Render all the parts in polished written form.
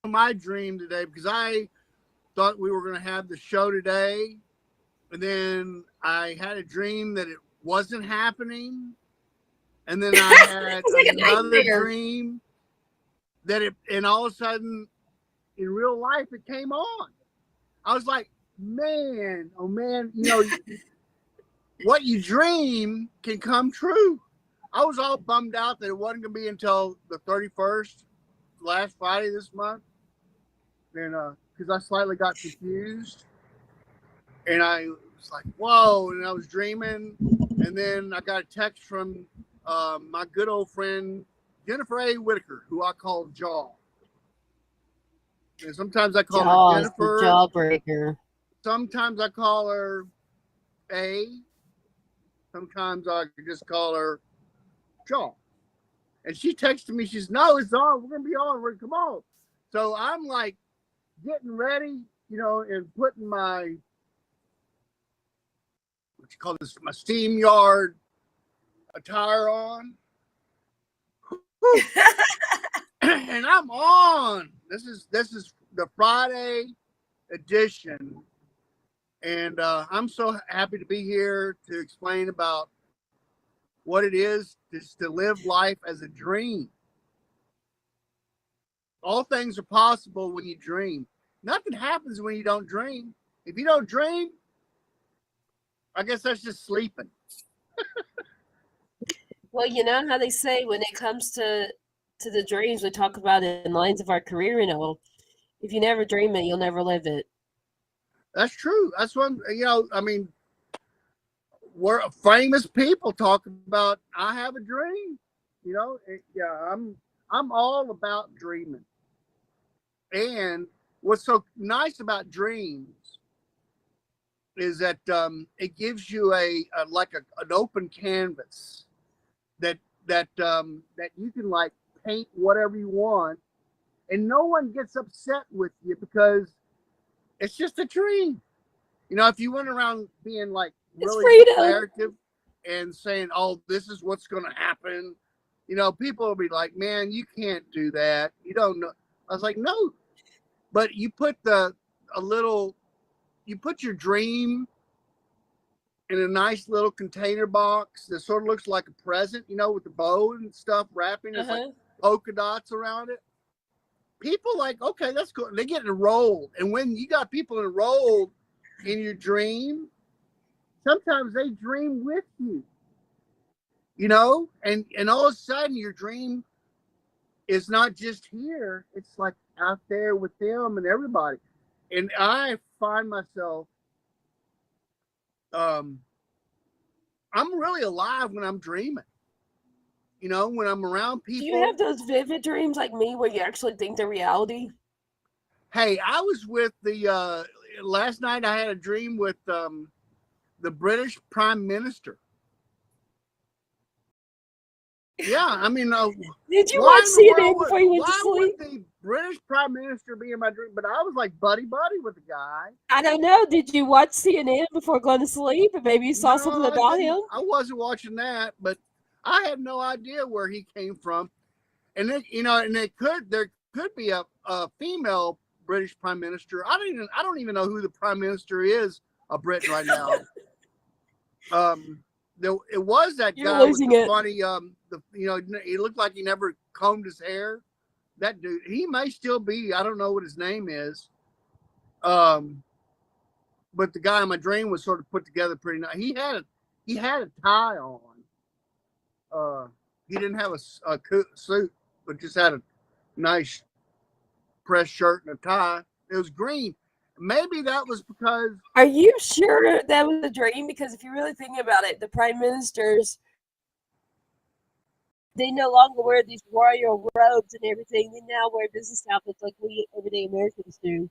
my dream today because I thought we were going to have the show today, and then I had a dream that it wasn't happening, and then I had It's like a another nightmare. dream that it, and all of a sudden in real life it came on. I was like, man, oh man, what you dream can come true. I was all bummed out that it wasn't going to be until the 31st, last Friday this month, and because I slightly got confused, and I was like, whoa, and I was dreaming, and then I got a text from my good old friend Jennifer A. Whitaker, who I call Jaw. And sometimes I call her Jaws, the Jennifer. jawbreaker. Sometimes I call her A. Sometimes I just call her Jaw. And she texted me. She's, no, it's on. We're gonna be on. We're come on. So I'm like getting ready, and putting my what you call this, my steam yard attire on. And I'm on. This is the Friday edition, and I'm so happy to be here to explain about what it is to live life as a dream. All things are possible when you dream. Nothing happens when you don't dream. If you don't dream, I guess that's just sleeping. Well, you know how they say when it comes to the dreams we talk about in lines of our career and all, if you never dream it, you'll never live it. That's true. That's what I mean. We're famous people talk about. I have a dream. Yeah. I'm all about dreaming. And what's so nice about dreams is that it gives you a like an open canvas that that you can like paint whatever you want, and no one gets upset with you because it's just a dream. If you went around being like It's really freedom. declarative and saying, "Oh, this is what's going to happen," people will be like, "Man, you can't do that. You don't know." I was like, "No," but you put a little, you put your dream in a nice little container box that sort of looks like a present, with the bow and stuff wrapping. It's like Uh-huh. polka dots around it. People like, okay, that's cool. They get enrolled, and when you got people enrolled in your dream, sometimes they dream with you, and all of a sudden your dream is not just here; it's like out there with them and everybody. And I find myself, um, I'm really alive when I'm dreaming. When I'm around Do you have people. those vivid dreams like me where you actually think they're reality? Hey, I was with the last night. I had a dream with the British Prime Minister. Yeah, I mean, Did you why watch in the world CNN would before you went to why would sleep? the British Prime Minister be in my dream? But I was like buddy buddy with the guy. I don't know. Did you watch CNN before going to sleep and maybe you saw something No, I about didn't. him? I wasn't watching that, but I had no idea where he came from. And then, and there could be a female British Prime Minister. I don't even know who the Prime Minister is of Britain right now. It was that You're guy with losing the it. funny he looked like he never combed his hair. That dude, he may still be. I don't know what his name is. Um, but the guy in my dream was sort of put together pretty nice. He had a tie on. Uh, he didn't have a suit, but just had a nice press shirt and a tie. It was green. Maybe that was because Are you sure that was a dream? Because if you really think about it, the prime ministers, they no longer wear these royal robes and everything. They now wear business outfits like we everyday Americans do.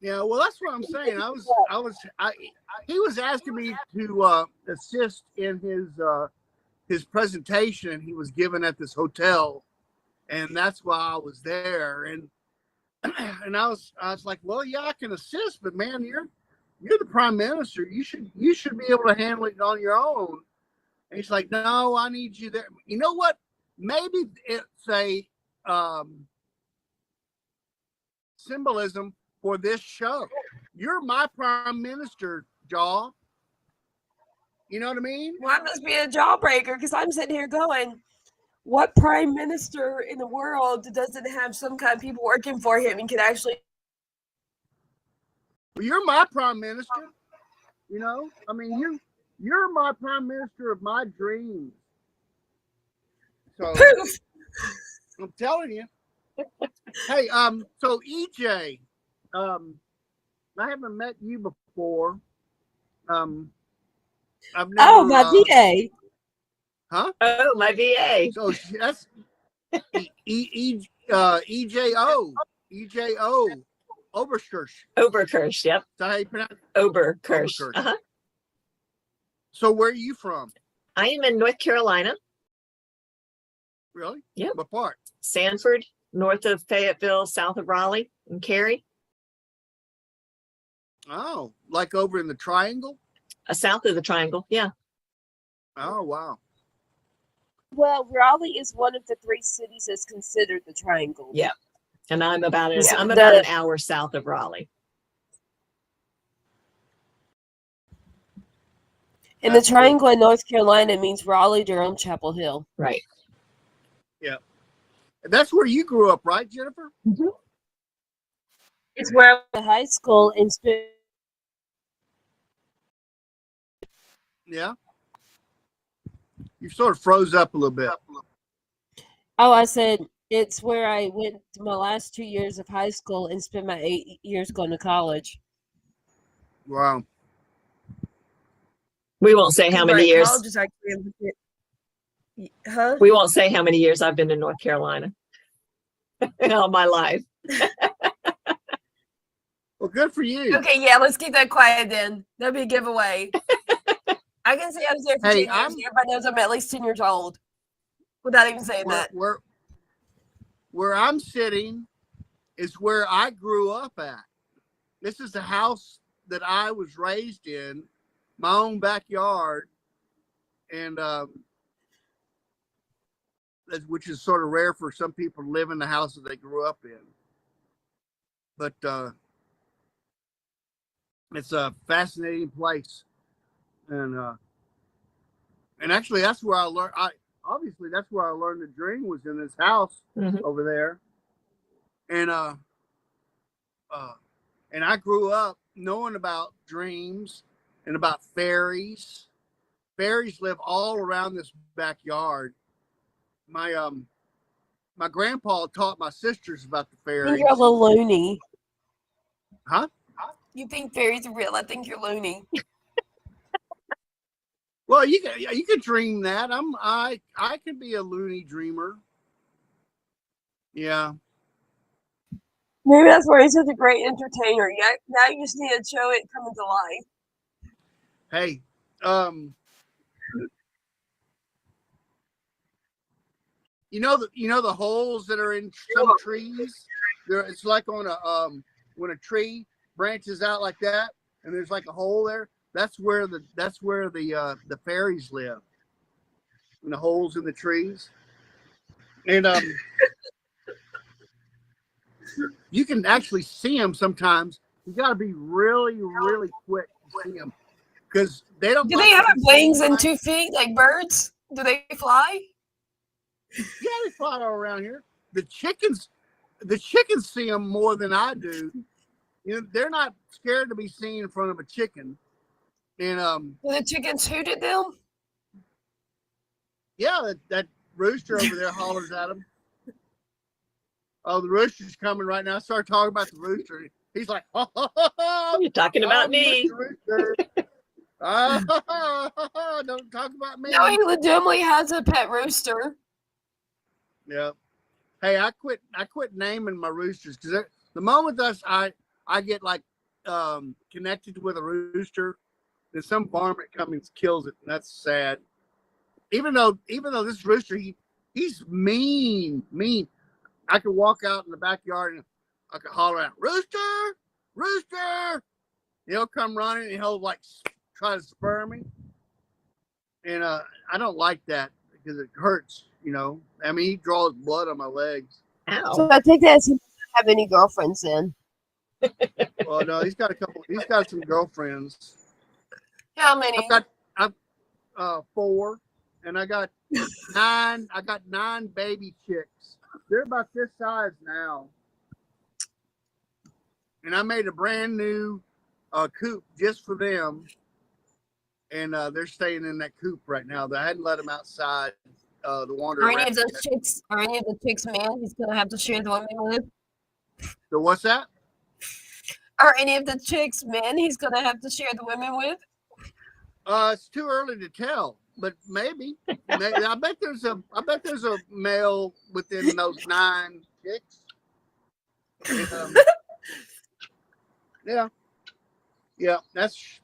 well, that's what I'm saying. He was asking me to assist in his presentation he was given at this hotel, and that's why I was there. And I was like, well, yeah, I can assist, but man, you're the prime minister. You should be able to handle it on your own. And he's like, no, I need you there. You know what? Maybe it's um, symbolism for this show. You're my prime minister, Jaw. You know what I mean? Well, I must be a jawbreaker because I'm sitting here going, what prime minister in the world doesn't have some kind of people working for him and can actually? Well, you're my prime minister. You know, I mean, you're my prime minister of my dreams. So Poof! I'm telling you. Hey, so EJ, I haven't met you before. I've never. Oh, my VA. Huh? Oh, my VA. So that's EJO, Oberkirch. Oberkirch, yep. Is that how you pronounce it? Oberkirch. Oberkirch. Uh-huh. So where are you from? I am in North Carolina, Really? Yeah. What part? Sanford, north of Fayetteville, south of Raleigh and Cary. Oh, like over in the Triangle? South of the Triangle, yeah. Oh, wow. Well, Raleigh is one of the 3 cities that's considered the Triangle. Yeah. And I'm about Yeah. an hour south of Raleigh. And the Triangle in North Carolina means Raleigh, Durham, Chapel Hill. Right. That's where you grew up, right, Jennifer? Mm-hmm. It's where I went to high school and spent. Yeah. You sort of froze up a little bit. Oh, I said it's where I went to my last 2 years of high school and spent my 8 years going to college. Wow. We won't say how many Right, years. college is actually huh? We won't say how many years I've been in North Carolina. All my life. Well, good for you. Okay, yeah, let's keep that quiet then. That'd be a giveaway. I can say I was there for 10 years. Everybody knows I'm at least 10 years old without even saying that. Where I'm sitting is where I grew up at. This is the house that I was raised in, my own backyard, and which is sort of rare for some people to live in the house that they grew up in. But it's a fascinating place, and actually that's where I learned. Obviously that's where I learned to dream, was in this house over there, and I grew up knowing about dreams and about fairies. Fairies live all around this backyard. My grandpa taught my sisters about the I fairies. think you're a little loony. Huh? You think fairies are real? I think you're loony. Well, you can dream that. I can be a loony dreamer. Yeah. Maybe that's why he's such a great entertainer. Yeah, now you just need to show it coming to life. Hey, you know the holes that are in some trees. It's like on a when a tree branches out like that, and there's like a hole there. That's where the fairies live, in the holes in the trees. And you can actually see them sometimes. You got to be really, really quick to see them, because they don't. Do they have wings and 2 feet like birds? Do they fly? Yeah, they fly all around here. The chickens see them more than I do. You know, they're not scared to be seen in front of a chicken. And Do the chickens hoot at them? yeah, that rooster over there hollers at them. Oh, the rooster's coming right now. I started talking about the rooster. He's like, oh, You're talking about me. Don't talk about me. No, he legitimately has a pet rooster. Yeah. Hey, I quit naming my roosters, because the moment I get like connected with a rooster, then some varmint comes and kills it, and that's sad. Even though this rooster, he's mean. I could walk out in the backyard and I could holler out, "Rooster, rooster!" He'll come running and he'll like try to spur me, and I don't like that because it hurts. You know, I mean, he draws blood on my legs. Ow. So I take that as have any girlfriends then. Well, no, he's got a couple. He's got some girlfriends. How many? I've 4, and I got 9. I got 9 baby chicks. They're about this size now. And I made a brand new coop just for them. And they're staying in that coop right now. I hadn't let them outside to wander Are any around. of those chicks? Are any of the chicks men he's gonna have to share the women with? So what's that? Are any of the chicks men he's gonna have to share the women with? It's too early to tell, but maybe. I bet there's a male within those 9 chicks. And, yeah. That's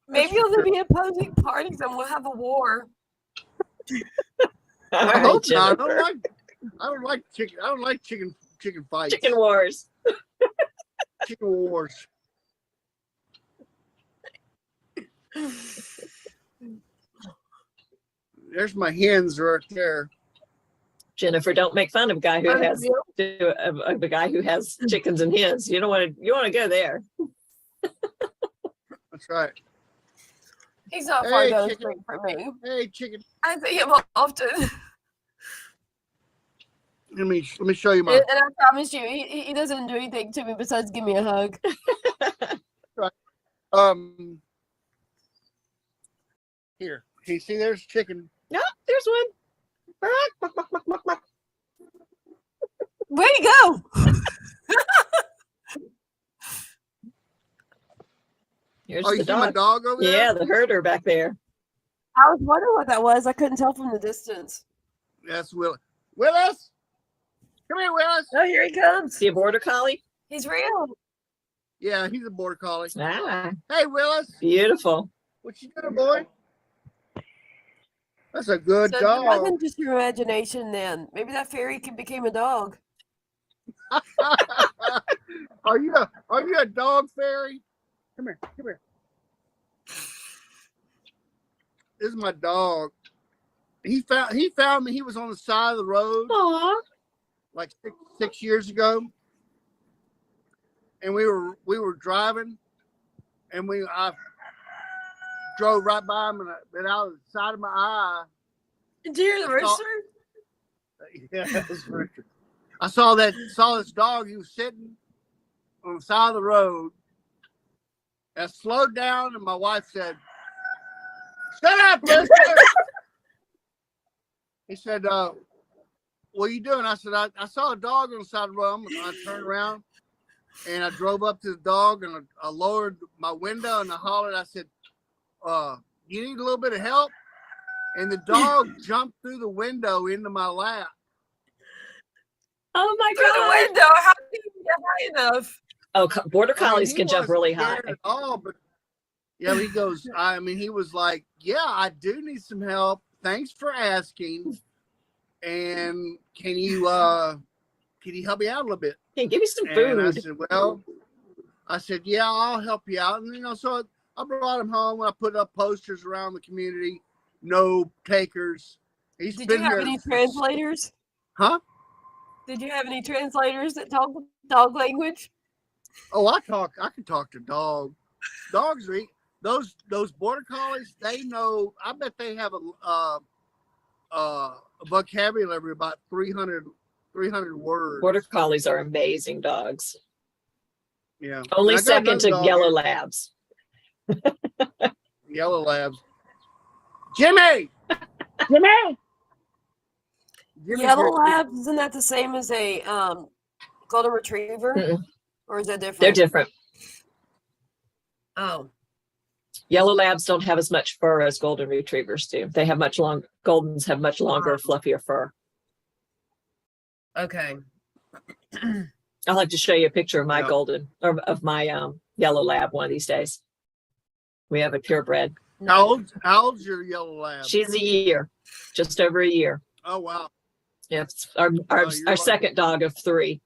Maybe they'll be opposing parties and we'll have a war. All I right, hope not. Jennifer. I don't like chicken. I don't like chicken fights. Chicken wars. Chicken wars. There's my hens right there. Jennifer, don't make fun of a guy who has of a guy who has chickens and hens. You don't want to. You want to go there. That's right. He's not far Hey, down the chicken. street from me. Hey, chicken. I see him often. Let me show you my. And I promise you, he doesn't do anything to me besides give me a hug. Here. You see, there's chicken. No, there's one. Way to go! Here's Oh, you the see my dog. dog over there? Yeah, the herder back there. I was wondering what that was. I couldn't tell from the distance. That's Willis. Willis, come here, Willis. Oh, here he comes. See a border collie? He's real. Yeah, he's a border collie. Ah, Hey, Willis, beautiful. what you doing, boy? That's a good So it dog. wasn't just your imagination then. Maybe that fairy became a dog. Are you a dog fairy? Come here. This is my dog. He found me. He was on the side of the road Aw. like 6 years ago, and we were driving, and I drove right by him, and out of the side of my eye. Did you hear the rooster? Yeah, that was Richard. I saw this dog. He was sitting on the side of the road. I slowed down, and my wife said, "Shut up, Richard." He said, "What are you doing?" I said, "I saw a dog on the side of the road." I turned around, and I drove up to the dog, and I lowered my window, and I hollered. I said, "You need a little bit of help?" And the dog jumped through the window into my lap. Oh my Through the God. window. How did you get high enough? Oh, border collies He can jump wasn't really high. scared at all, but yeah, he goes. He was like, "Yeah, I do need some help. Thanks for asking. And can you help me out a little bit?" Hey, give me some And I food. said, "Well," I said, "Yeah, I'll help you out." And so I brought him home. I put up posters around the community. No takers. He's Did you been have here. any translators? Huh? Did you have any translators that talk dog language? Oh, I can talk to dogs. Dogs are those border collies. They know. I bet they have a vocabulary about 300 words. Border collies are amazing dogs. Yeah. Only I got second to another dog yellow here, labs. Yellow labs. Jimmy. Jimmy's Yellow here. labs, isn't that the same as a golden retriever? Mm-mm. Or is that different? They're different. Oh. Yellow labs don't have as much fur as golden retrievers do. They have Goldens have much longer, fluffier fur. Okay. I'll have to show you a picture of my Yeah. golden or of my yellow lab one of these days. We have a purebred. How old's your yellow lab? She's a year, just over a year. Oh wow. Yeah, it's our you're lucky. second dog of 3.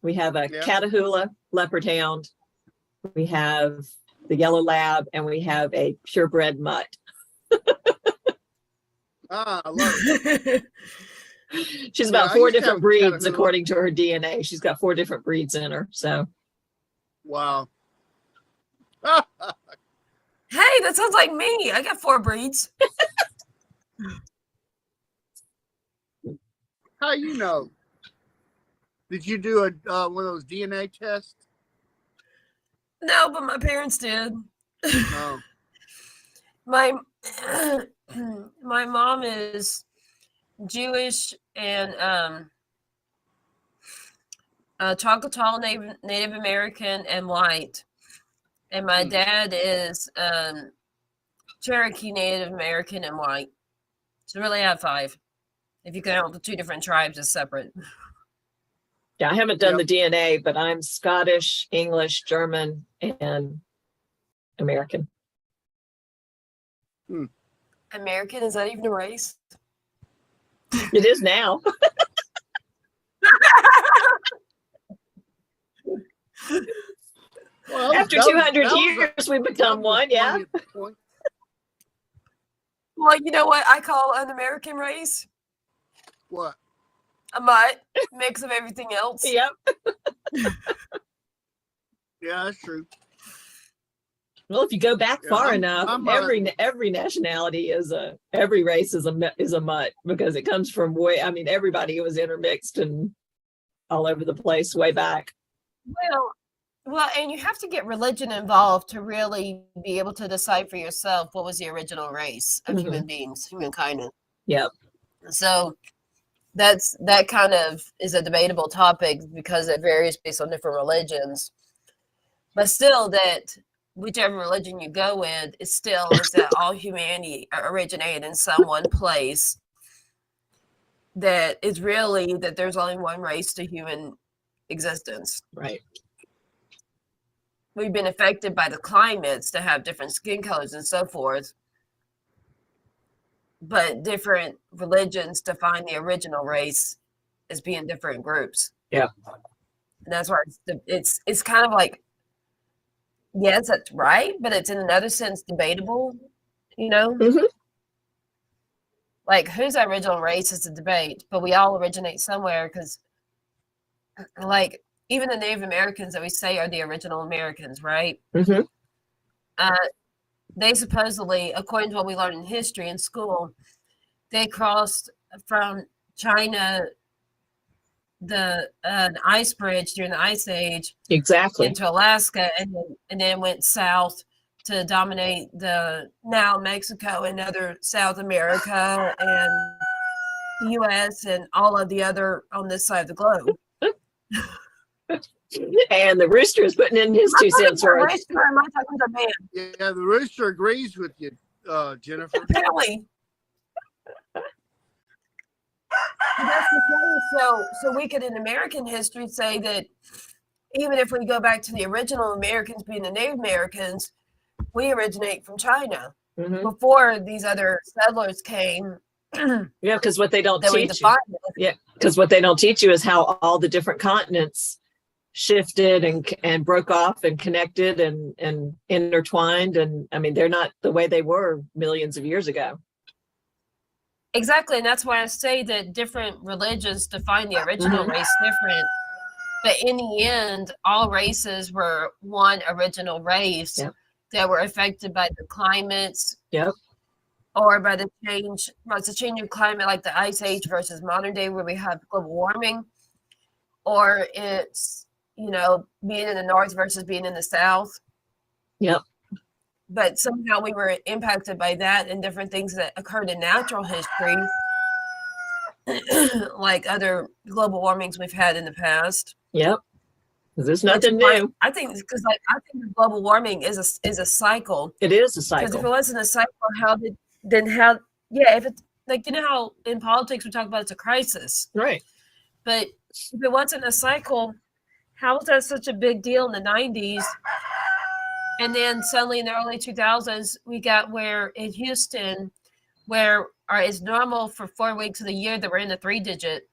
We have a Yeah. Catahoula leopard hound. We have the yellow lab, and we have a purebred mutt. I love it. She's about I four used to different have breeds Chattanooga. according to her DNA. She's got 4 different breeds in her. So Wow. Hey, that sounds like me. I got 4 breeds. How you know? Did you do a one of those DNA tests? No, but my parents did. No. My my mom is Jewish and Choctaw Native American and white, and my dad is Cherokee Native American and white. So really, I have 5. If you count the 2 different tribes as separate. yeah, I haven't done Yep. the DNA, but I'm Scottish, English, German, and American. American, is that even a race? It is now. Well, After that was- 200 that was a- years, we that become was a one. Yeah. poignant point. Well, you know what I call an American race? What? A mutt, mix of everything else. Yep. Yeah, that's true. Well, if you go back Yeah, far I'm- enough, I'm, every nationality is every race is a mutt, because it comes from way. I mean, everybody was intermixed and all over the place way back. Well, and you have to get religion involved to really be able to decide for yourself what was the original race of human beings, humankind. Yep. So that kind of is a debatable topic because it varies based on different religions. But still, that whichever religion you go with, it still is that all humanity originated in some one place. That is really that there's only one race to human existence. Right. We've been affected by the climates to have different skin colors and so forth. But different religions define the original race as being different groups. Yeah. And that's why it's kind of like, yes, that's right, but it's in another sense debatable, you know? Mhm. Like, whose original race is a debate, but we all originate somewhere because, like, even the Native Americans that we say are the original Americans, right? Mhm. They supposedly, according to what we learned in history in school, they crossed from China, an ice bridge during the Ice Age, Exactly. into Alaska, and then went south to dominate the now Mexico and other South America and the U.S. and all of the other on this side of the globe. And the rooster is putting in his 2 cents worth. Yeah, the rooster agrees with you, Jennifer. Apparently. That's the thing. So we could, in American history, say that even if we go back to the original Americans being the Native Americans, we originate from China Mhm. before these other settlers came. Yeah, because what they don't That we teach you. defined it. Yeah, because what they don't teach you is how all the different continents shifted and broke off and connected and intertwined. And I mean, they're not the way they were millions of years ago. Exactly, and that's why I say that different religions define the original race different. But in the end, all races were one original race that were affected by the climates. Yep. Or by the change of climate, like the Ice Age versus modern day, where we have global warming, or it's, you know, being in the north versus being in the south. Yep. But somehow we were impacted by that and different things that occurred in natural history, like other global warmings we've had in the past. Yep. There's nothing Which, new. I think because I think global warming is a cycle. It is a Because if it cycle. wasn't a cycle, if it's like, you know how in politics we talk about it's a crisis, Right. but if it wasn't a cycle, how was that such a big deal in the 90s? And then suddenly in the early 2000s, we got where in Houston, where it's normal for 4 weeks of the year that we're in the 3-digit,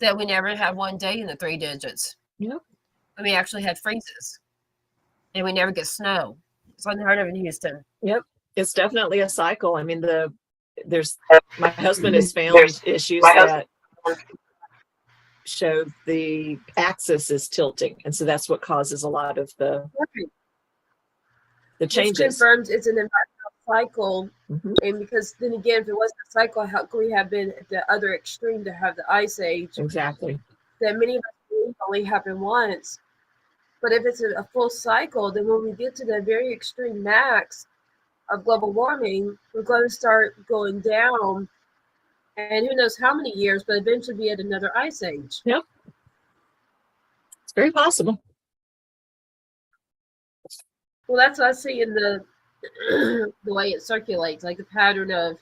that we never had one day in the 3 digits. Yep. And we actually had freezes, and we never get snow. It's unheard of in Houston. Yep. It's definitely a cycle. I mean, my husband has found issues that show the axis is tilting, and so that's what causes a lot of the Which changes. confirms it's an environmental cycle. Mhm. And because then again, if it wasn't a cycle, how could we have been at the other extreme to have the ice age? Exactly. That many of us believe only happened once. But if it's a full cycle, then when we get to the very extreme max of global warming, we're going to start going down. And who knows how many years, but eventually be at another ice age. Yep. It's very possible. Well, that's what I see in the the way it circulates, like the pattern of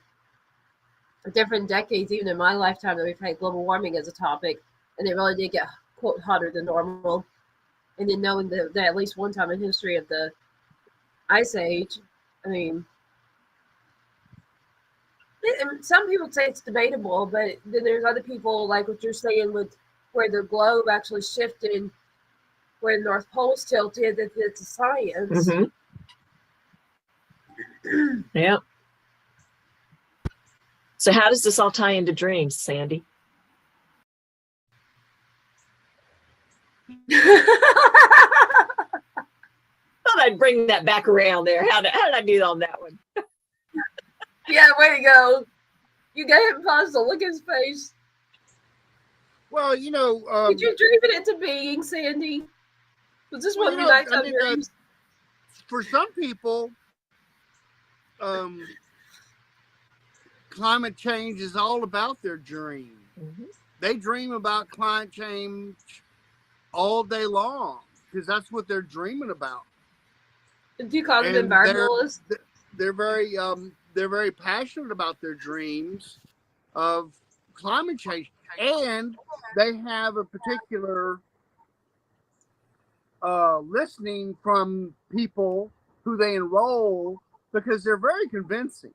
different decades, even in my lifetime, that we've had global warming as a topic, and it really did get, quote, hotter than normal. And then knowing that at least one time in history of the ice age, I mean, some people say it's debatable, but then there's other people, like what you're saying, with where the globe actually shifted, where the North Pole's tilted, that it's a science. Mm-hmm. Yeah. So how does this all tie into dreams, Sandy? Thought I'd bring that back around there. How did I do on that one? Yeah, way to go. You got him paused to look at his face. Well, you know, Did you dream it into being, Sandy? Was this what you we know, like I on mean, dreams? for some people, climate change is all about their dream. Mhm. They dream about climate change all day long because that's what they're dreaming about. Do you call them And environmentalists? they're very passionate about their dreams of climate change, and they have a particular listening from people who they enroll because they're very convincing.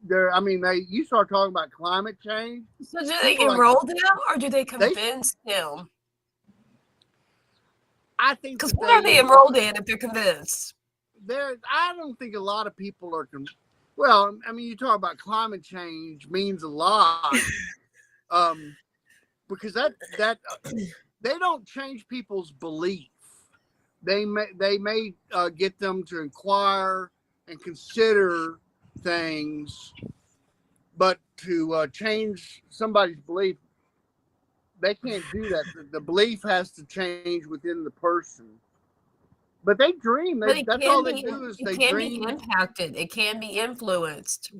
You start talking about climate change. So do they People like- enroll them or do they convince them? I think Because that what are they enrolled in if they're convinced? I don't think a lot of people are. Well, I mean, you talk about climate change means a lot, because that they don't change people's belief. They may get them to inquire and consider things, but to change somebody's belief, they can't do that. The belief has to change within the person. But they dream. But it That's can all they be, do is it they can dream. be impacted. It can be influenced.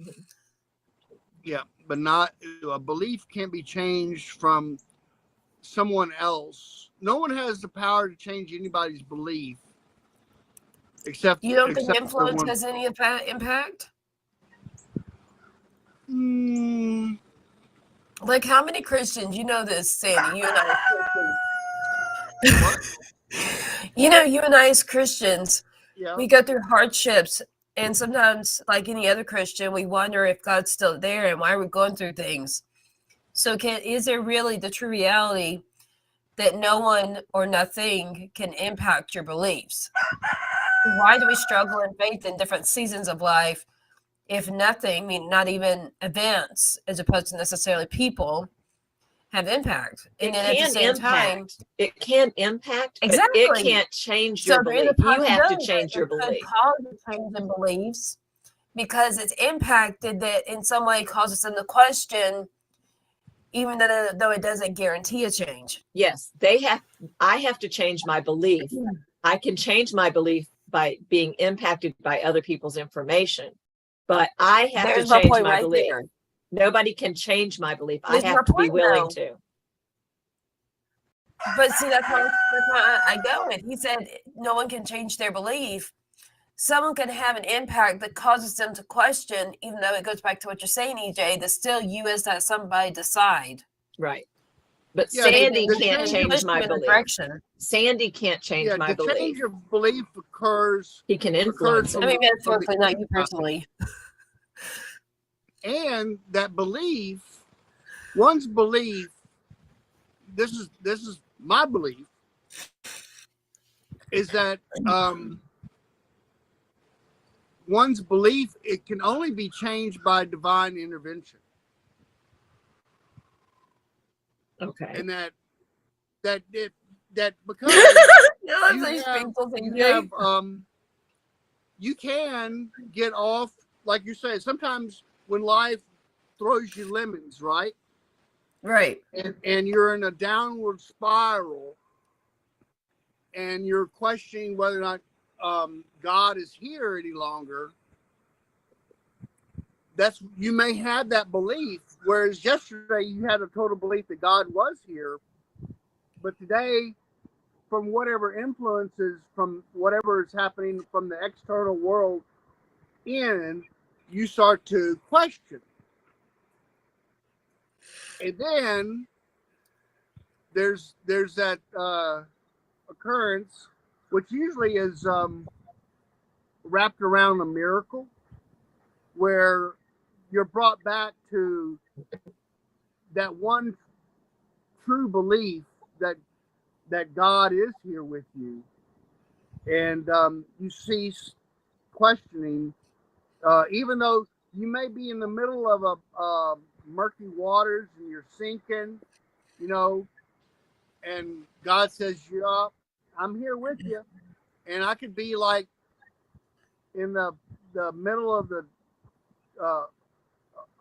Yeah, but not a belief can't be changed from someone else. No one has the power to change anybody's belief except You don't think except influence someone- has any impact? Mm, Like how many Christians, you know this, Sandy, you and I as Christians. You know, you and I as Christians, yeah. we go through hardships, and sometimes, like any other Christian, we wonder if God's still there and why we're going through things. So is there really the true reality that no one or nothing can impact your beliefs? Why do we struggle in faith in different seasons of life if nothing, I mean, not even events, as opposed to necessarily people, have impact? And then at the same time, It can impact, but Exactly. it can't change your there is a belief. You have to possibility change your that it could belief. cause a change in beliefs because it's impacted that in some way causes them to question, even though it doesn't guarantee a change. Yes, I have to change my belief. I can change my belief by being impacted by other people's information, but I have There's to my change point my right belief. there. Nobody can change my belief. There's I my have to be point, willing though. to. But see, that's why I go with. He said no one can change their belief. Someone can have an impact that causes them to question, even though it goes back to what you're saying, EJ, that still you as that somebody decide. Right. But Yeah, Sandy the can't change- change Push my you in a belief. direction. Sandy can't change my the belief. change of belief occurs, He can influence from it. I mean, the- metaphorically, not you personally. and that belief, one's belief. This is my belief. Is that one's belief, it can only be changed by divine intervention. Okay. and that because No, that's you these have, people think you have you can get off, like you say, sometimes when life throws you lemons, right? right. And you're in a downward spiral and you're questioning whether or not God is here any longer. You may have that belief, whereas yesterday you had a total belief that God was here, but today, from whatever influences, from whatever is happening from the external world in, you start to question. And then there's that occurrence, which usually is wrapped around a miracle, where you're brought back to that one true belief that God is here with you, and you cease questioning, even though you may be in the middle of a murky waters and you're sinking, you know, and God says, "Yeah, I'm here with you," and I could be like in the middle of the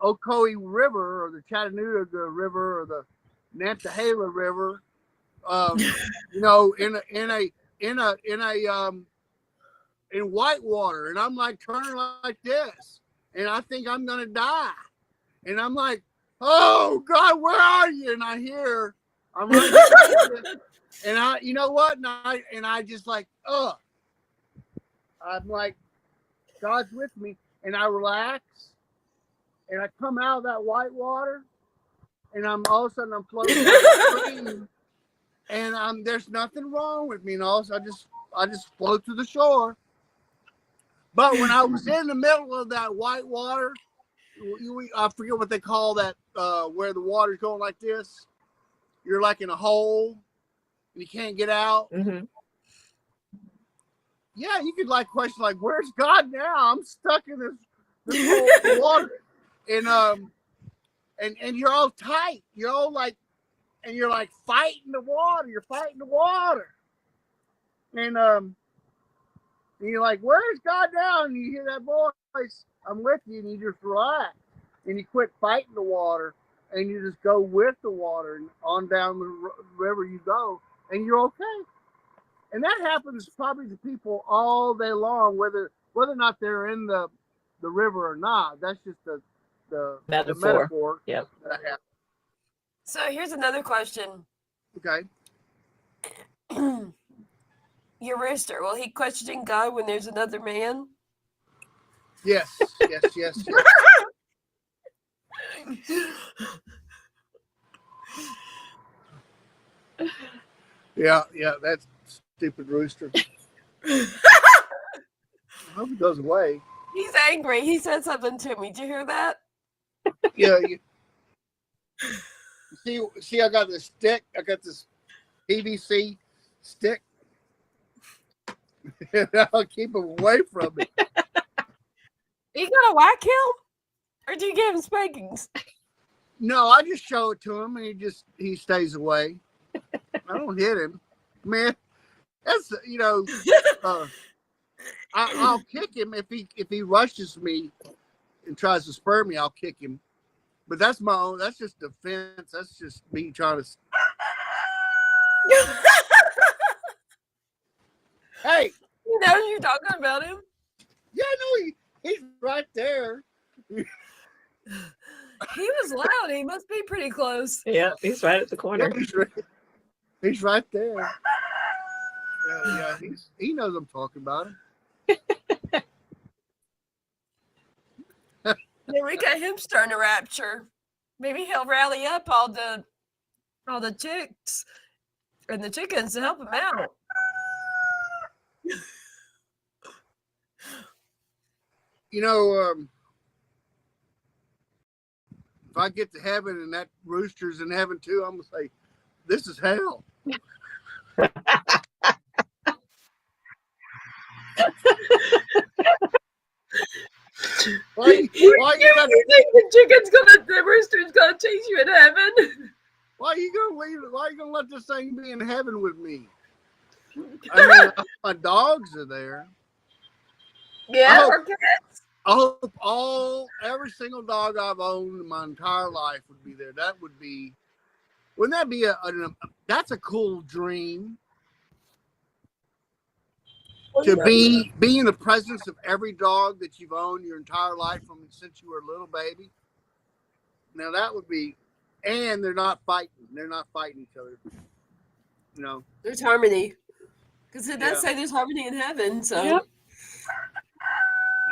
Ocoee River or the Chattanooga River or the Nantahala River, you know, in white water, and I'm like turning like this, and I think I'm gonna die, and I'm like, "Oh God, where are you?" And I hear, I'm right there, and I, you know what, and I just like, I'm like, God's with me, and I relax, and I come out of that white water, and I'm all of a sudden I'm floating upstream, and there's nothing wrong with me, and all, so I just float to the shore. But when I was in the middle of that white water, I forget what they call that, where the water's going like this. You're like in a hole, and you can't get out. Mm-hmm. Yeah, you could like question like, "Where's God now? I'm stuck in this hole of water," and you're all tight. You're all like, and you're like fighting the water. You're fighting the water, and you're like, "Where's God now?" And you hear that voice, "I'm with you," and you just relax, and you quit fighting the water, and you just go with the water, and on down the river you go, and you're okay. And that happens probably to people all day long, whether or not they're in the river or not. That's just the metaphor. Yep. That happens. So here's another question. Okay. Your rooster, will he question God when there's another man? Yes. Yes. Yeah. That's stupid rooster. I hope he goes away. He's angry. He said something to me. Did you hear that? Yeah. You see, I got this stick. I got this PVC stick. And I'll keep him away from it. You gonna whack him? Or do you give him spankings? No, I just show it to him, and he stays away. I don't hit him, man. That's I'll kick him if he rushes me and tries to spur me. I'll kick him, but that's my own. That's just defense. That's just me trying to. Hey, You know you're talking about him. yeah, no, he's right there. He was loud. He must be pretty close. Yeah, he's right at the corner. Yeah, he's right there. Yeah, he knows I'm talking about him. Then we got him starting a rapture. Maybe he'll rally up all the chicks and the chickens to help him out. You know, if I get to heaven and that rooster's in heaven too, I'm gonna say, "This is hell." Why you You think the rooster's gonna chase you in heaven? Why are you gonna leave it? Why are you gonna let this thing be in heaven with me? I mean, my dogs are there. Yeah, Oh. or cats. I hope every single dog I've owned in my entire life would be there. That would be, wouldn't that be that's a cool dream to be in the presence of every dog that you've owned your entire life since you were a little baby. Now that would be, and they're not fighting. They're not fighting each other. You know, There's harmony. Because it does Yeah. say there's harmony in heaven. So Yep.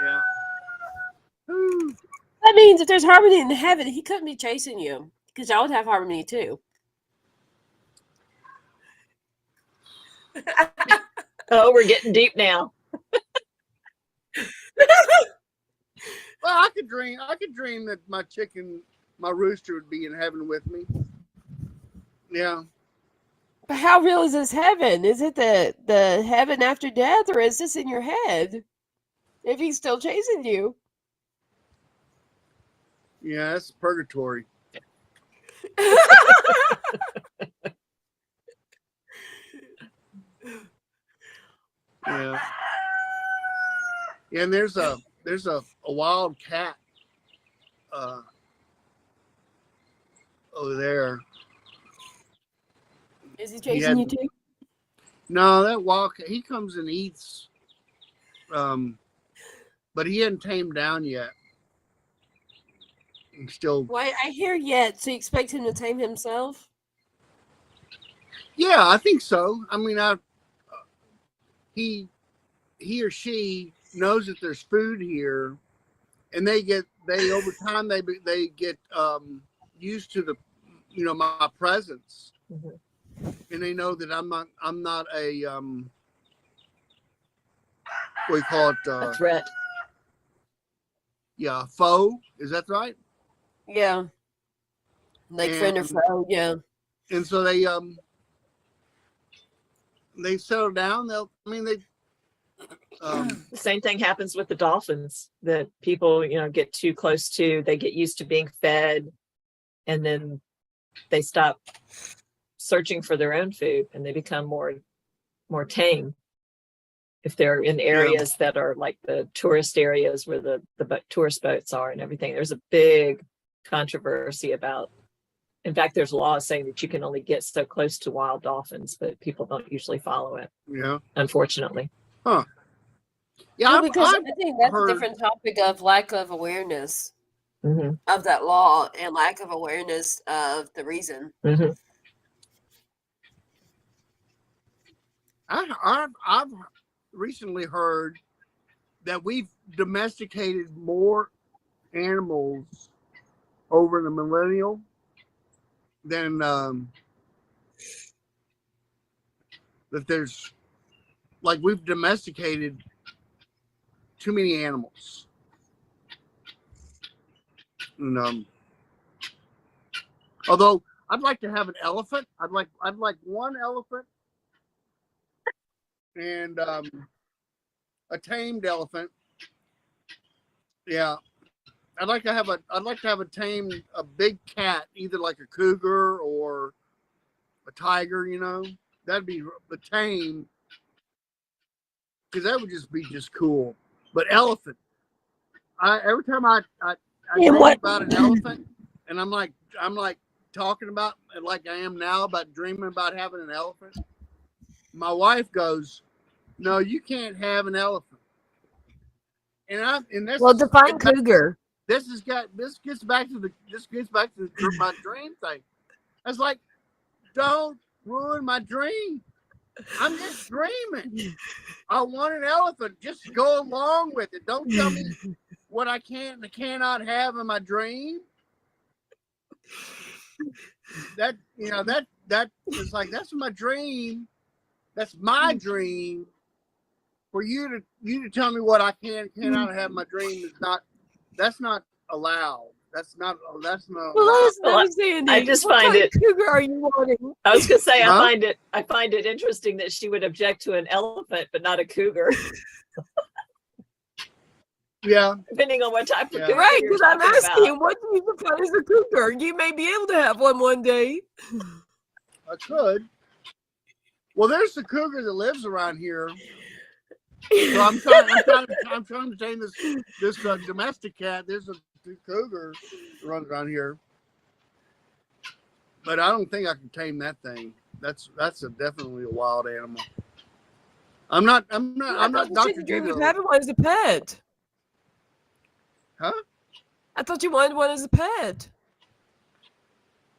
yeah. Whew. that means if there's harmony in heaven, he couldn't be chasing you. Because y'all would have harmony too. Oh, we're getting deep now. Well, I could dream that my rooster would be in heaven with me. Yeah. But how real is this heaven? Is it the heaven after death, or is this in your head? If he's still chasing you. Yeah, that's purgatory. Yeah. Yeah, and there's a wild cat over there. Is he chasing chasing you you too? No, that wild cat, he comes and eats. But he hadn't tamed down yet. He's still. Why I hear yet, so you expect him to tame himself? Yeah, I think so. I mean, he or she knows that there's food here, and they over time they get used to my presence, Mhm. and they know that I'm not a what do you call it? A threat. Yeah, foe. Is that right? Yeah. Like friend or And- foe, yeah. And so they settle down. The same thing happens with the dolphins that people, get too close to. They get used to being fed, and then they stop searching for their own food, and they become more tame. If they're in areas that are like the tourist areas where the tourist boats are and everything, there's a big controversy about. In fact, there's laws saying that you can only get so close to wild dolphins, but people don't usually follow it, yeah. unfortunately. Yeah, Well, because I think that's heard- a different topic of lack of awareness Hmm. of that law and lack of awareness of the reason. Hmm. I've recently heard that we've domesticated more animals over the millennial than that there's like we've domesticated too many animals. And although I'd like to have an elephant, I'd like one elephant and a tamed elephant. Yeah, I'd like to have a big cat, either like a cougar or a tiger. That'd be the tame, because that would just be cool. But elephant, every time I dream about an elephant, and I'm like talking about it like I am now about dreaming about having an elephant. My wife goes, "No, you can't have an elephant." And that's Define cougar. This gets back to my dream thing. I was like, don't ruin my dream. I'm just dreaming. I want an elephant. Just go along with it. Don't tell me what I can and cannot have in my dream. That is like, that's my dream. That's my dream. For you to tell me what I can and cannot have in my dream that's not allowed. That's not. Well, that's not Sandy. I just What find kind it. of cougar are you wanting? I was gonna say, Huh? I find it interesting that she would object to an elephant, but not a cougar. Yeah. depending on what type of Yeah. cougar Right, you're because I'm talking asking you, about. what do you define as a cougar? You may be able to have one day. I could. Well, there's a cougar that lives around here. So I'm trying to tame this domestic cat. There's a cougar that runs around here, but I don't think I can tame that thing. That's definitely a wild animal. I'm not I Dr. thought you said you dreamed of Judo. having one as a pet. Huh? I thought you wanted one as a pet.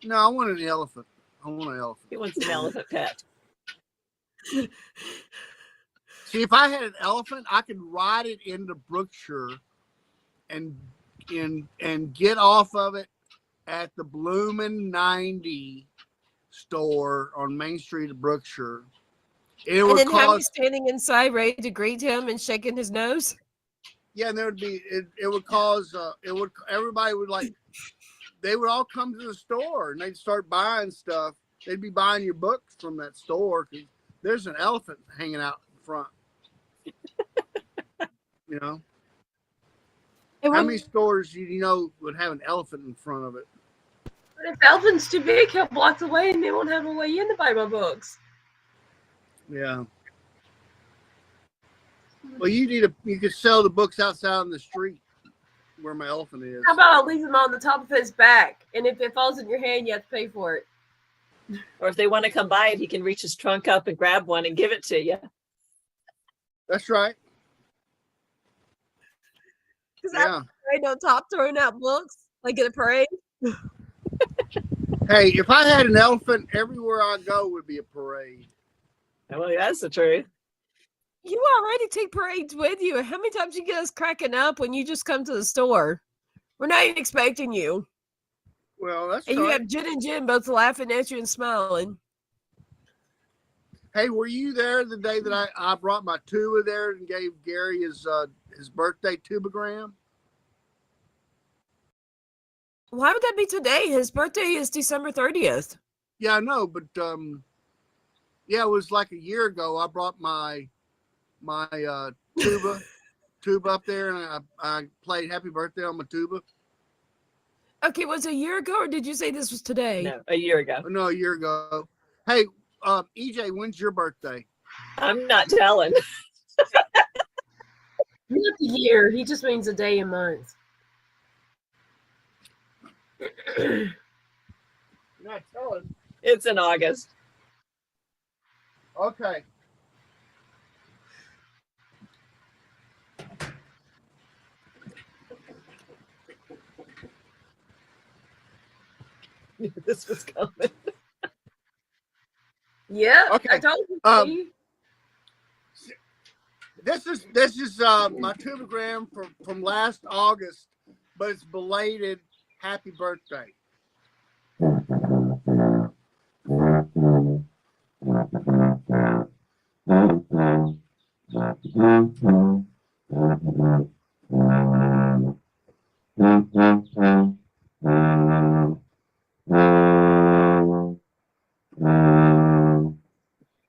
No, I want an elephant. I want an elephant. He wants an elephant pet. See, if I had an elephant, I could ride it into Brookshire and get off of it at the Bloomin' 90 store on Main Street of Brookshire. It And would then have you cost, standing inside ready to greet him and shaking his nose? yeah, and there would be it would cause everybody would like, they would all come to the store and they'd start buying stuff. They'd be buying your books from that store because there's an elephant hanging out in front. You know, And how when- many stores you know would have an elephant in front of it? But if Elvin's too big, he'll block the way and they won't have a way in to buy my books. Yeah. Well, you could sell the books outside on the street where my elephant is. How about I'll leave them on the top of his back, and if it falls in your hand, you have to pay for it. Or if they want to come buy it, he can reach his trunk up and grab one and give it to you. That's right. Because I'm Yeah. afraid on top throwing out books like at a parade. Hey, if I had an elephant, everywhere I go would be a parade. Well, that's the truth. You already take parades with you. How many times you get us cracking up when you just come to the store? We're not even expecting you. Well, that's And you right. have Jen and Jim both laughing at you and smiling. Hey, were you there the day that I brought my tuba there and gave Gary his birthday tubagram? Why would that be today? His birthday is December 30th. Yeah, I know, but yeah, it was like a year ago. I brought my tuba up there, and I played Happy Birthday on my tuba. Okay, was it a year ago or did you say this was today? No, a year ago. No, a year ago. Hey, EJ, when's your birthday? I'm not telling. Not the year. He just means a day and month. You're not telling. It's in August. Okay. This was coming. Yeah, Okay, I told you. um, This is my tubagram from last August, but it's belated happy birthday.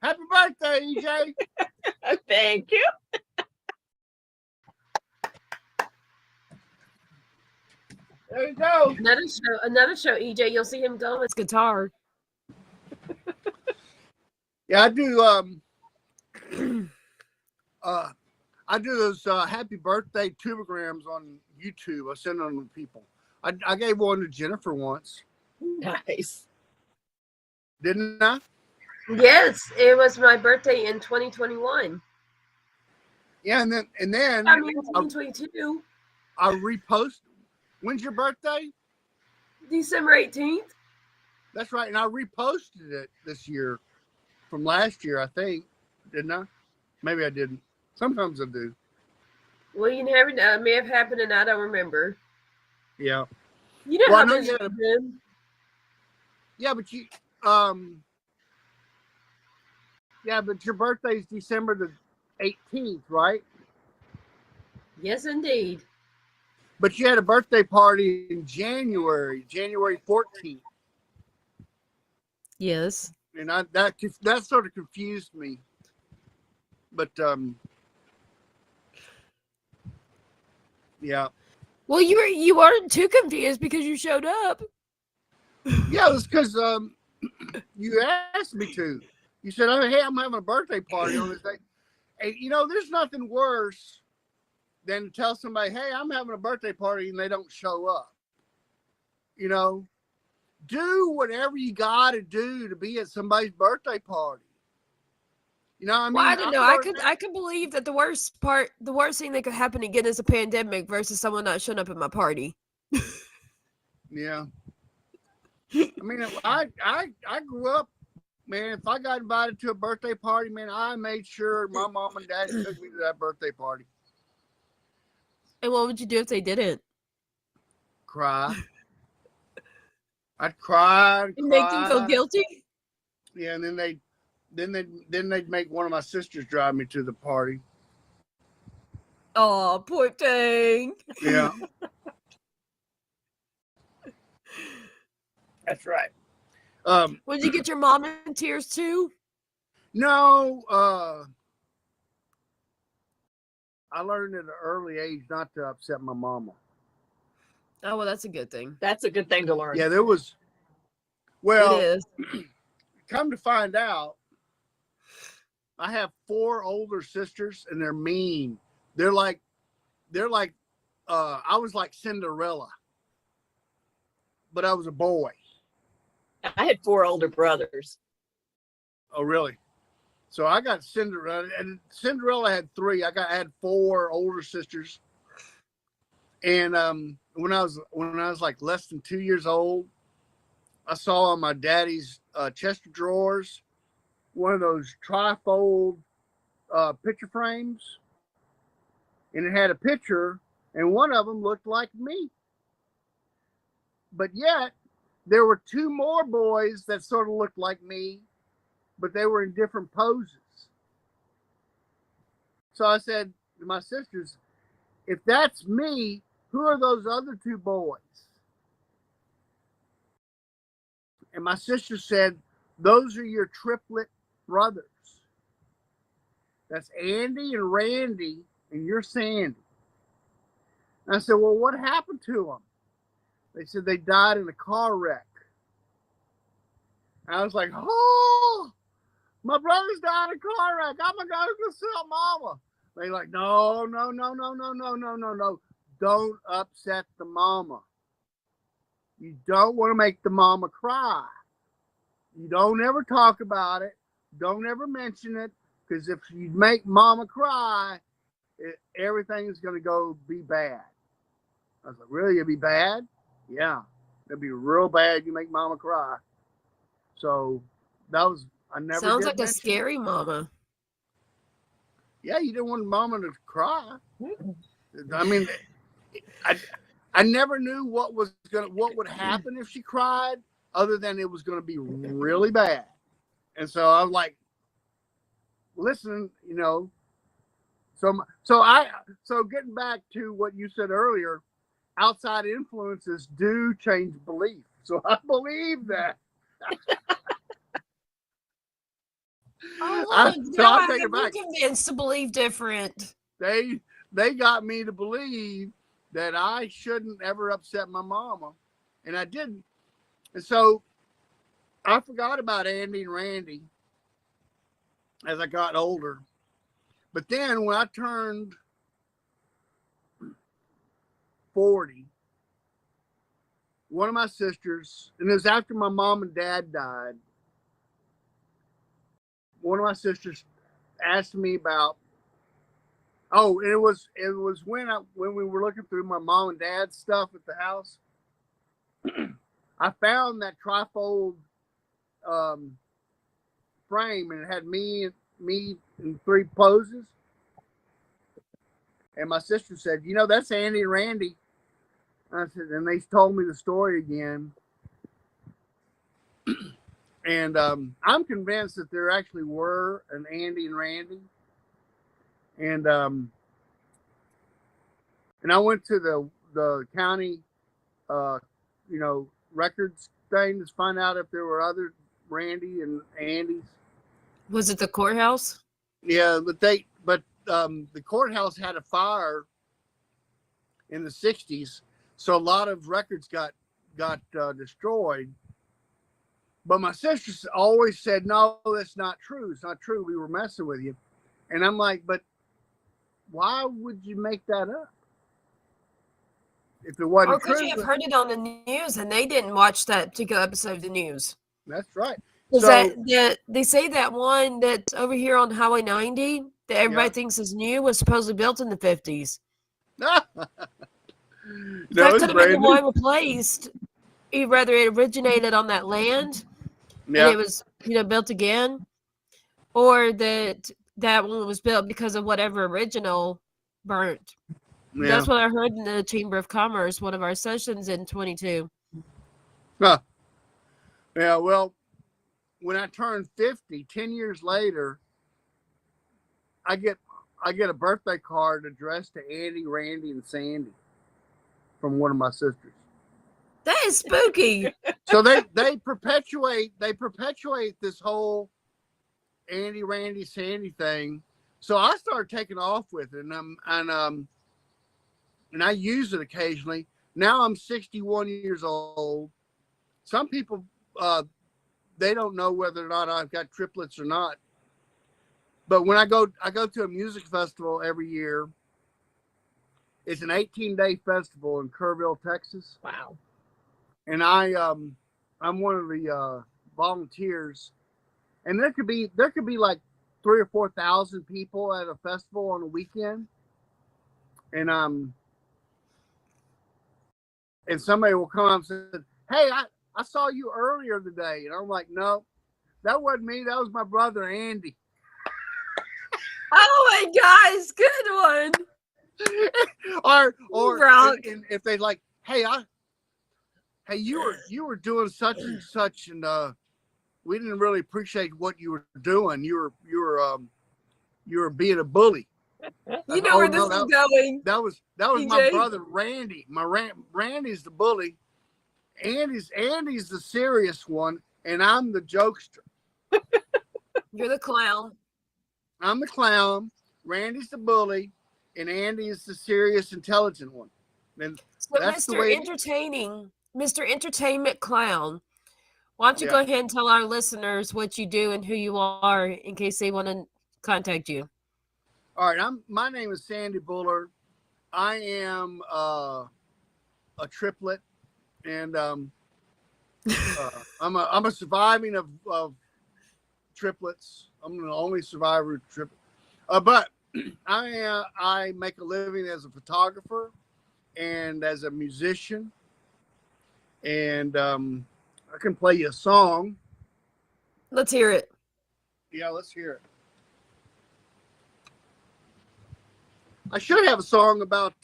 Happy birthday, EJ. Thank you. There you go. Another show, EJ. You'll see him go with It's guitar. Yeah, I do I do those happy birthday tubagrams on YouTube. I send them to people. I gave one to Jennifer once, Nice. didn't I? Yes, it was my birthday in 2021. Yeah, and then I mean 2022, I repost. When's your birthday? December 18th. That's right, and I reposted it this year from last year, I think. Didn't I? Maybe I didn't. Sometimes I do. Well, you never know. It may have happened and I don't remember. Yeah. You know Well, I how know busy you I've been. Yeah, but but your birthday's December the 18th, right? Yes, indeed. But you had a birthday party in January 14th. Yes. And that sort of confused me. But Yeah. Well, you weren't too confused because you showed up. Yeah, it was because you asked me to. You said, "Oh, hey, I'm having a birthday party on this day." And there's nothing worse than to tell somebody, "Hey, I'm having a birthday party," and they don't show up. Do whatever you got to do to be at somebody's birthday party. I mean, Well, I don't know. I could believe that the worst thing that could happen again is a pandemic versus someone not showing up at my party. Yeah. I mean, I grew up, man. If I got invited to a birthday party, man, I made sure my mom and dad took me to that birthday party. And what would you do if they didn't? Cry. I'd cry and And make them feel cry. guilty? Yeah, and then they'd make one of my sisters drive me to the party. Oh, poor thing. Yeah. That's right. Would you get your mom in tears too? No, I learned at an early age not to upset my mama. Oh, well, that's a good thing. That's a good thing to learn. Yeah, there was. Well, It is. come to find out, I have 4 older sisters, and they're mean. They're like, I was like Cinderella, but I was a boy. I had 4 older brothers. Oh, really? So I got Cinderella, and Cinderella had 3. I had 4 older sisters, and when I was like less than 2 years old, I saw on my daddy's chest of drawers one of those trifold picture frames, and it had a picture, and one of them looked like me. But yet, there were 2 more boys that sort of looked like me, but they were in different poses. So I said to my sisters, if that's me, who are those other 2 boys? And my sister said, those are your triplet brothers. That's Andy and Randy, and you're Sandy. And I said, well, what happened to them? They said they died in a car wreck. And I was like, oh, my brother's died in a car wreck. I'm going to go see mama. They're like, no. Don't upset the mama. You don't want to make the mama cry. You don't ever talk about it. Don't ever mention it. Because if you make mama cry, everything's going to be bad. I was like, really? It'll be bad? Yeah. It'll be real bad. You make mama cry. So I never Sounds did like a mention scary mama. Yeah, you didn't want mama to cry. I mean, I never knew what would happen if she cried, other than it was going to be really bad. And so I was like, listen, So getting back to what you said earlier, outside influences do change belief. So I believe that. I'll take it back. Convinced to believe different. They got me to believe that I shouldn't ever upset my mama, and I didn't. And so I forgot about Andy and Randy as I got older. But then when I turned 40, one of my sisters, and it was after my mom and dad died, one of my sisters asked me about, and it was when we were looking through my mom and dad's stuff at the house. I found that trifold frame, and it had me in 3 poses. And my sister said, that's Andy and Randy. And I said, and they told me the story again. And I'm convinced that there actually were an Andy and Randy. And I went to the county, records thing to find out if there were other Randy and Andys. Was it the courthouse? Yeah, but the courthouse had a fire in the 60s. So a lot of records got destroyed. But my sister always said, no, that's not true. It's not true. We were messing with you. And I'm like, but why would you make that up? If it wasn't Or could true. you have heard it on the news and they didn't watch that particular episode of the news? That's right. Is So- that they say that one that's over here on Highway 90 that everybody Yeah. thinks is new was supposedly built in the 50s. No, That it's could have been the brand new. one replaced. Whether it originated on that land and Yeah. it was, built again, or that one was built because of whatever original burnt. Yeah. That's what I heard in the Chamber of Commerce, one of our sessions in 22. Huh. Yeah, well, when I turned 50, 10 years later, I get a birthday card addressed to Andy, Randy, and Sandy from one of my sisters. That is spooky. So they perpetuate this whole Andy, Randy, Sandy thing. So I started taking off with it, and I use it occasionally. Now I'm 61 years old. Some people they don't know whether or not I've got triplets or not. But when I go to a music festival every year. It's an 18-day festival in Kerrville, Texas. Wow. And I'm one of the volunteers. And there could be like 3,000 or 4,000 people at a festival on a weekend. And somebody will come up and say, hey, I saw you earlier today. And I'm like, no, that wasn't me. That was my brother, Andy. Oh my gosh, good one. or Rock. and if they like, hey, you were doing such and such, and we didn't really appreciate what you were doing. You were being a bully. You know where this is going. That was my DJ? brother Randy. Randy's the bully. Andy's the serious one, and I'm the jokester. You're the clown. I'm the clown. Randy's the bully, and Andy is the serious, intelligent one. And So that's the Mr. way. Mr. Entertainment Clown, why don't you go ahead and tell our listeners what you do and who you are in case they want to contact you? All right, my name is Sandy Buller. I am a triplet, and I'm a surviving of triplets. I'm the only survivor of triplet. But I make a living as a photographer and as a musician, and I can play you a song. Let's hear it. Yeah, let's hear it. I should have a song about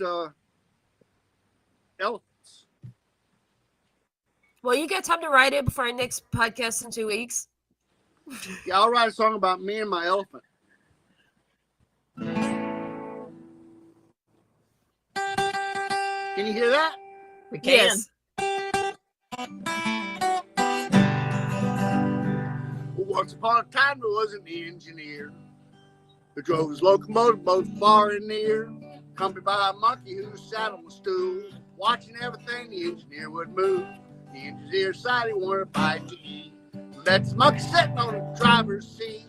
elephants. Well, you got time to write it before our next podcast in 2 weeks. Yeah, I'll write a song about me and my elephant. Can you hear that? We can. Yes. Once upon a time, there was an engineer who drove his locomotive both far and near, accompanied by a monkey who sat on the stool, watching everything the engineer would move. The engineer decided he wanted a bite to eat. That's the monkey sitting on the driver's seat.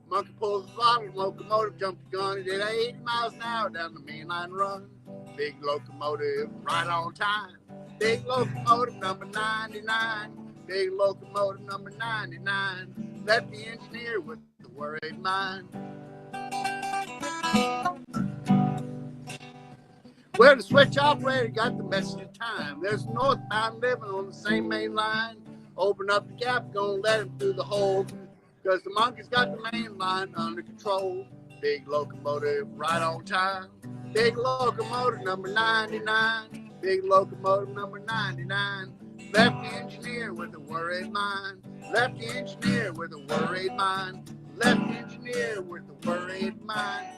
Monkey pulled the throttle, the locomotive jumped the gun. He did 80 miles an hour down the mainline run. Big locomotive, right on time. Big locomotive number 99. Big locomotive number 99. Left the engineer with the worried mind. Well, the switch operator got the message of time. There's northbound living on the same main line. Open up the gap, gonna let him through the hole. Cause the monkey's got the main line under control. Big locomotive, right on time. Big locomotive number 99. Big locomotive number 99. Left the engineer with a worried mind. Left the engineer with a worried mind. Left the engineer with a worried mind.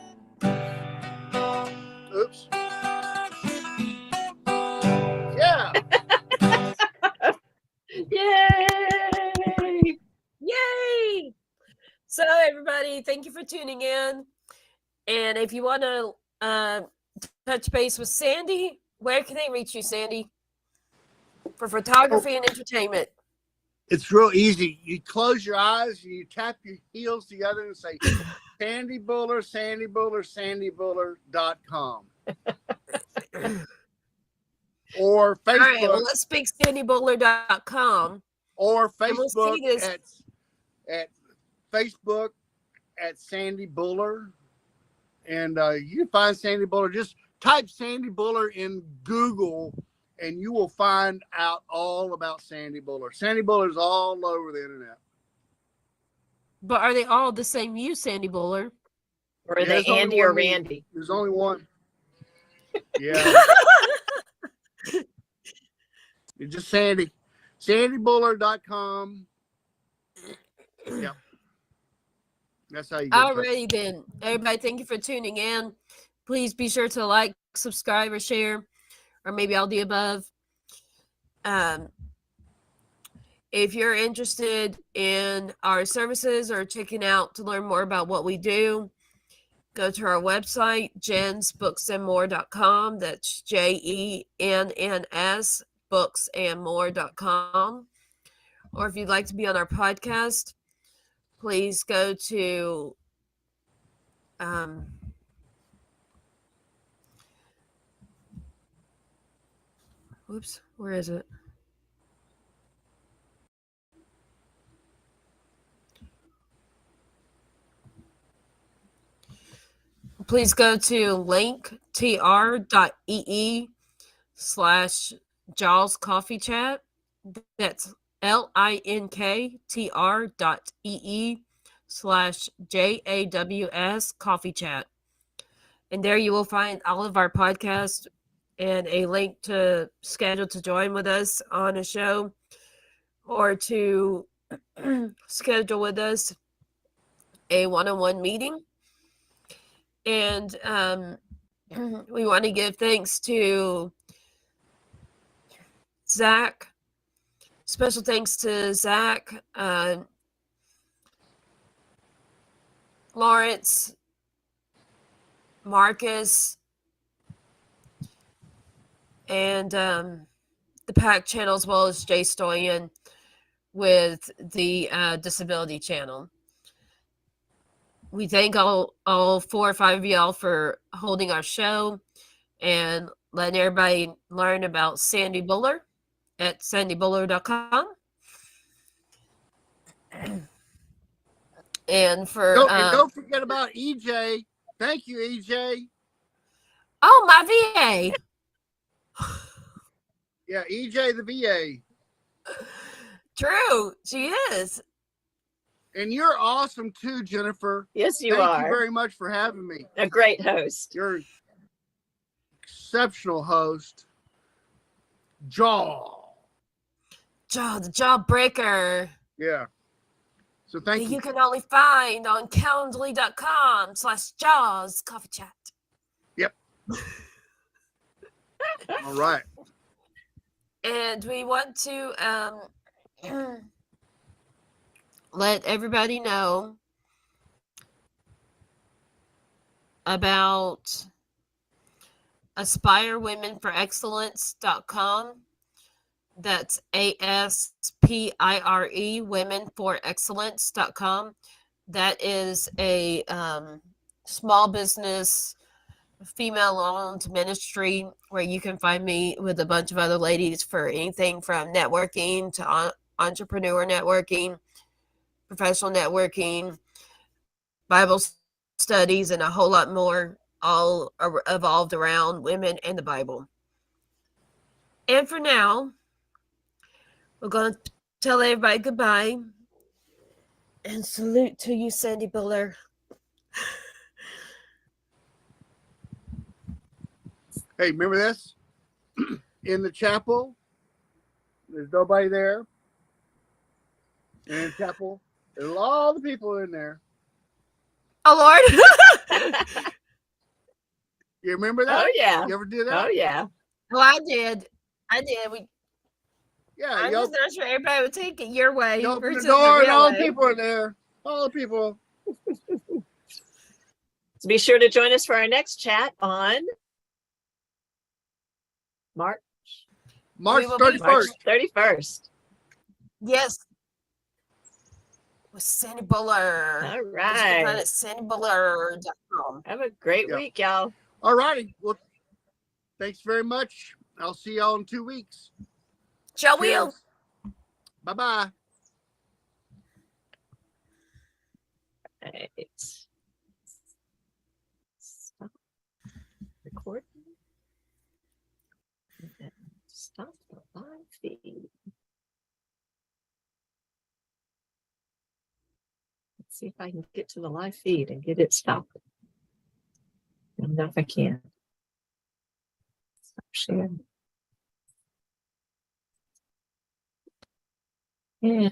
Oops. Yeah. Yay! Yay! So, everybody, thank you for tuning in. And if you want to touch base with Sandy, Where can they reach you, Sandy? For photography and entertainment. It's real easy. You close your eyes, you tap your heels together and say, Sandy Buller, Sandy Buller, SandyBuller.com. Or Facebook. All right, well, let's speak sandybuller.com. Or And we'll Facebook see this. at Facebook at Sandy Buller. And you can find Sandy Buller. Just type Sandy Buller in Google and you will find out all about Sandy Buller. Sandy Buller is all over the internet. But are they all the same you, Sandy Buller? Or are Yeah, they there's only Andy or one me. Randy? There's only one. Yeah. It's just Sandy. SandyBuller.com. Yeah. That's how you get it. Alrighty then. Everybody, thank you for tuning in. Please be sure to like, subscribe, or share, or maybe all the above. If you're interested in our services or checking out to learn more about what we do, go to our website, jensbooksandmore.com. That's JENNS booksandmore.com. Or if you'd like to be on our podcast, please go to whoops, where is it? Please go to linktr.ee/Jaws Coffee Chat. That's linktr.ee/JAWS Coffee Chat. And there you will find all of our podcasts and a link to schedule to join with us on a show or to schedule with us a one-on-one meeting. And we want to give thanks to Zach. Special thanks to Zach, Lawrence, Marcus, and the PAC channel, as well as Jay Stoyan with the Disability channel. We thank all 4 or 5 of y'all for holding our show and letting everybody learn about Sandy Buller at sandybuller.com. And for don't forget about EJ. Thank you, EJ. Oh, my VA. Yeah, EJ the VA. True, she is. And you're awesome too, Jennifer. Yes, you Thank are. you very much for having me. A great host. You're an exceptional host. Jaw, the Jawbreaker. Yeah. So thank that you. You can only find on calendly.com/Jaws Coffee Chat. Yep. All right. And we want to let everybody know about AspireWomenForExcellence.com. That's ASPIRE womenforexcellence.com. That is a small business, female-owned ministry where you can find me with a bunch of other ladies for anything from networking to entrepreneur networking, professional networking, Bible studies, and a whole lot more, all evolved around women and the Bible. And for now, we're going to tell everybody goodbye and salute to you, Sandy Buller. Hey, remember this? In the chapel, there's nobody there. And in the chapel, there's a lot of people in there. Oh, Lord. You remember that? Oh, yeah. You ever do that? Oh, yeah. Well, I did. Yeah. I'm just not sure everybody would take it your way. You open the versus door and real all the way. people are there. All the people. So be sure to join us for our next chat on March March will be- 31st. 31st. Yes. With Sandy Buller. All Visit the right. planet sandybuller.com. Have a great Yeah. week, y'all. All righty. Well, thanks very much. I'll see y'all in 2 weeks. Show wheel. Bye bye. Right. Stop recording. And then stop the live feed. Let's see if I can get to the live feed and get it stopped. I don't know if I can. Stop sharing. Yeah.